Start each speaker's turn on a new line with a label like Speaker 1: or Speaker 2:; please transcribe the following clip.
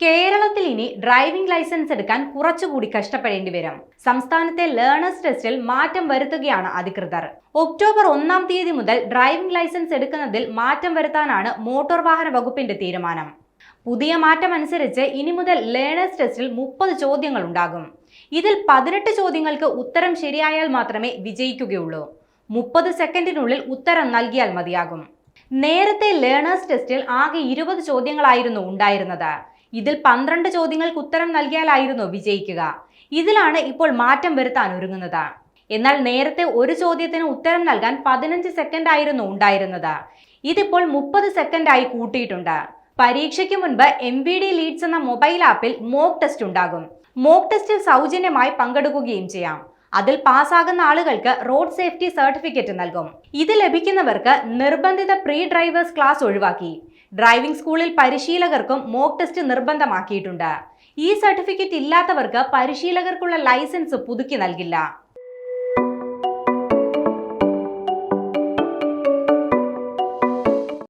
Speaker 1: കേരളത്തിൽ ഇനി driving licence എടുക്കാൻ കുറച്ചുകൂടി കഷ്ടപ്പെടേണ്ടി വരും. സംസ്ഥാനത്തെ ലേണേഴ്സ് ടെസ്റ്റിൽ മാറ്റം വരുത്തുകയാണ് അധികൃതർ. ഒക്ടോബർ 1-ാം തീയതി മുതൽ ഡ്രൈവിംഗ് ലൈസൻസ് എടുക്കുന്നതിൽ മാറ്റം വരുത്താനാണ് മോട്ടോർ വാഹന വകുപ്പിന്റെ തീരുമാനം. പുതിയ മാറ്റം അനുസരിച്ച് ഇനി മുതൽ ലേണേഴ്സ് ടെസ്റ്റിൽ 30 ചോദ്യങ്ങൾ ഉണ്ടാകും. ഇതിൽ 18 ചോദ്യങ്ങൾക്ക് ഉത്തരം ശരിയായാൽ മാത്രമേ വിജയിക്കുകയുള്ളൂ. 30 സെക്കൻഡിനുള്ളിൽ ഉത്തരം നൽകിയാൽ മതിയാകും. നേരത്തെ ലേണേഴ്സ് ടെസ്റ്റിൽ ആകെ 20 ചോദ്യങ്ങളായിരുന്നു ഉണ്ടായിരുന്നത്. ഇതിൽ 12 ചോദ്യങ്ങൾക്ക് ഉത്തരം നൽകിയാലായിരുന്നു വിജയിക്കുക. ഇതിലാണ് ഇപ്പോൾ മാറ്റം വരുത്താൻ ഒരുങ്ങുന്നത്. എന്നാൽ നേരത്തെ ഒരു ചോദ്യത്തിന് ഉത്തരം നൽകാൻ 15 സെക്കൻഡ് ആയിരുന്നു ഉണ്ടായിരുന്നത്. ഇതിപ്പോൾ 30 സെക്കൻഡായി കൂട്ടിയിട്ടുണ്ട്. പരീക്ഷയ്ക്ക് മുൻപ് MVD ലീഡ്സ് എന്ന മൊബൈൽ ആപ്പിൽ മോക്ക് ടെസ്റ്റ് ഉണ്ടാകും. മോക്ക് ടെസ്റ്റിൽ സൗജന്യമായി പങ്കെടുക്കുകയും ചെയ്യാം. അതിൽ പാസ്സാകുന്ന ആളുകൾക്ക് റോഡ് സേഫ്റ്റി സർട്ടിഫിക്കറ്റ് നൽകും. ഇത് ലഭിക്കുന്നവർക്ക് നിർബന്ധിത പ്രീ ഡ്രൈവേഴ്സ് ക്ലാസ് ഒഴിവാക്കി. ഡ്രൈവിംഗ് സ്കൂളിൽ പരിശീലകർക്കും മോക്ക് ടെസ്റ്റ് നിർബന്ധമാക്കിയിട്ടുണ്ട്. ഈ സർട്ടിഫിക്കറ്റ് ഇല്ലാത്തവർക്ക് പരിശീലകർക്കുള്ള ലൈസൻസ് പുതുക്കി നൽകില്ല.